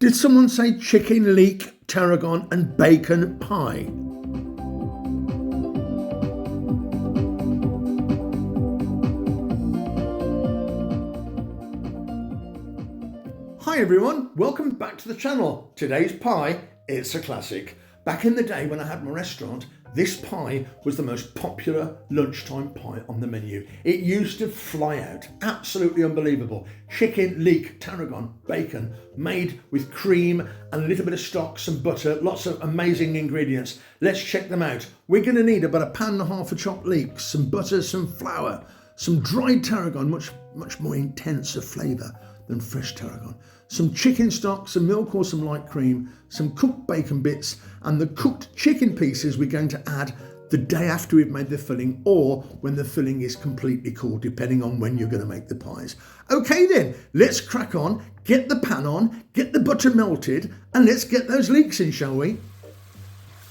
Did someone say chicken, leek, tarragon and bacon pie? Hi everyone, welcome back to the channel. Today's pie, it's a classic. Back in the day when I had my restaurant, this pie was the most popular lunchtime pie on the menu. It used to fly out, absolutely unbelievable. Chicken, leek, tarragon, bacon, made with cream and a little bit of stock, some butter, lots of amazing ingredients. Let's check them out. We're going to need about 1.5 pounds of chopped leeks, some butter, some flour, some dried tarragon, much more intense of flavour than fresh tarragon, some chicken stock, some milk or some light cream, some cooked bacon bits, and the cooked chicken pieces we're going to add the day after we've made the filling or when the filling is completely cool, depending on when you're going to make the pies. Okay then, let's crack on, get the pan on, get the butter melted, and let's get those leeks in, shall we?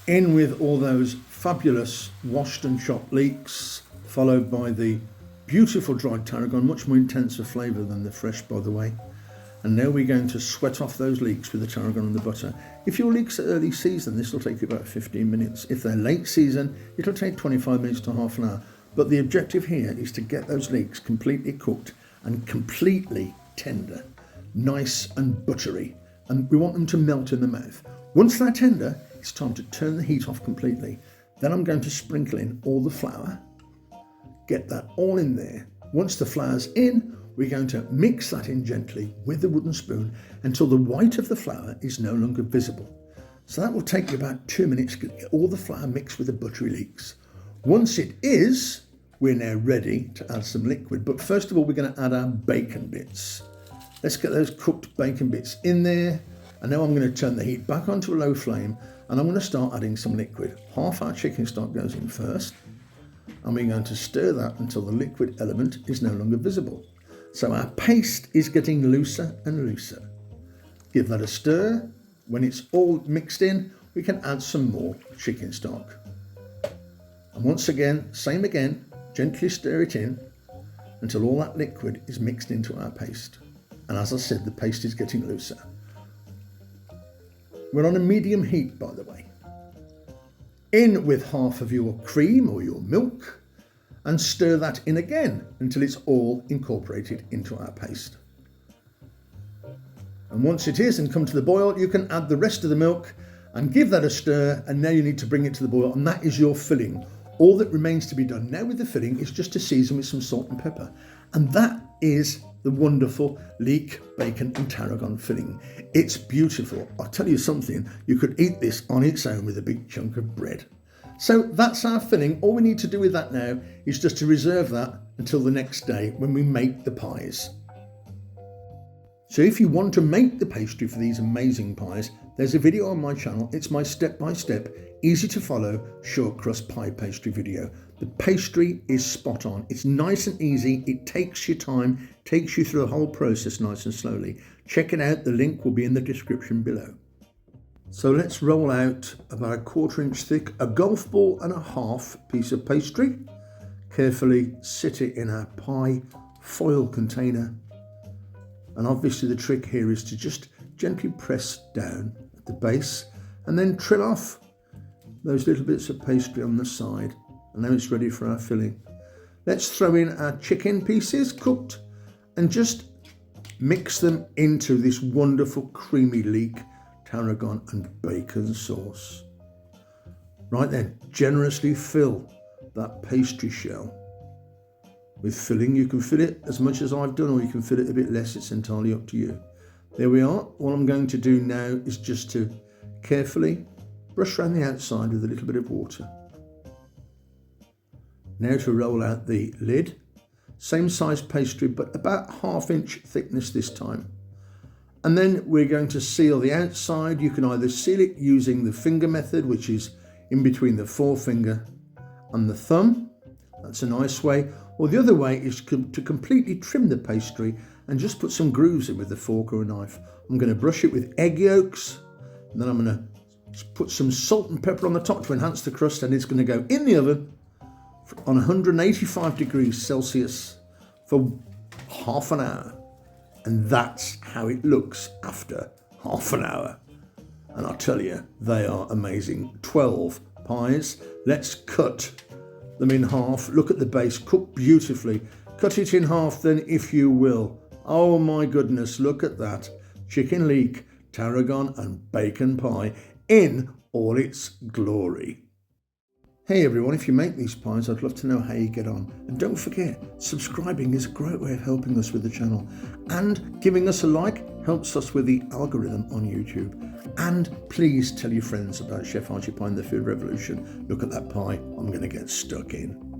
In with all those fabulous washed and chopped leeks, followed by the beautiful dried tarragon, much more intense of flavour than the fresh, by the way. And now we're going to sweat off those leeks with the tarragon and the butter. If your leeks are early season, this will take you about 15 minutes. If they're late season, it'll take 25 minutes to half an hour. But the objective here is to get those leeks completely cooked and completely tender, nice and buttery. And we want them to melt in the mouth. Once they're tender, it's time to turn the heat off completely. Then I'm going to sprinkle in all the flour. Get that all in there. Once the flour's in, we're going to mix that in gently with the wooden spoon until the white of the flour is no longer visible. So that will take you about 2 minutes to get all the flour mixed with the buttery leeks. Once it is, we're now ready to add some liquid. But first of all, we're going to add our bacon bits. Let's get those cooked bacon bits in there. And now I'm going to turn the heat back onto a low flame and I'm going to start adding some liquid. Half our chicken stock goes in first. And we're going to stir that until the liquid element is no longer visible. So our paste is getting looser and looser. Give that a stir. When it's all mixed in, we can add some more chicken stock. And once again, same again, gently stir it in until all that liquid is mixed into our paste. And as I said, the paste is getting looser. We're on a medium heat, by the way. In with half of your cream or your milk and stir that in again until it's all incorporated into our paste. And once it is and come to the boil, you can add the rest of the milk and give that a stir, and now you need to bring it to the boil, and that is your filling. All that remains to be done now with the filling is just to season with some salt and pepper. And that is the wonderful leek, bacon and tarragon filling. It's beautiful. I'll tell you something, you could eat this on its own with a big chunk of bread. So that's our filling. All we need to do with that now is just to reserve that until the next day when we make the pies. So if you want to make the pastry for these amazing pies, there's a video on my channel. It's my step-by-step, easy to follow shortcrust pie pastry video. The pastry is spot on. It's nice and easy. It takes your time, takes you through the whole process nice and slowly. Check it out. The link will be in the description below. So let's roll out about 1/4 inch thick, a golf ball and a half piece of pastry. Carefully sit it in our pie foil container. And obviously the trick here is to just gently press down at the base and then trill off those little bits of pastry on the side. And now it's ready for our filling. Let's throw in our chicken pieces cooked and just mix them into this wonderful creamy leek, tarragon and bacon sauce. Right then, generously fill that pastry shell with filling. You can fill it as much as I've done, or you can fill it a bit less. It's entirely up to you. There we are. All I'm going to do now is just to carefully brush around the outside with a little bit of water. Now to roll out the lid. Same size pastry, but about 1/2 inch thickness this time. And then we're going to seal the outside. You can either seal it using the finger method, which is in between the forefinger and the thumb. That's a nice way. Or the other way is to completely trim the pastry and just put some grooves in with a fork or a knife. I'm going to brush it with egg yolks, and then I'm going to put some salt and pepper on the top to enhance the crust, and it's going to go in the oven on 185 degrees Celsius for half an hour. And that's how it looks after half an hour. And I tell you, they are amazing. 12 pies. Let's cut them in half. Look at the base, cooked beautifully. Cut it in half then, if you will. Oh my goodness, look at that. Chicken leek, tarragon and bacon pie in all its glory. Hey everyone, if you make these pies, I'd love to know how you get on. And don't forget, subscribing is a great way of helping us with the channel. And giving us a like helps us with the algorithm on YouTube. And please tell your friends about Chef Archie Pie and the Food Revolution. Look at that pie, I'm going to get stuck in.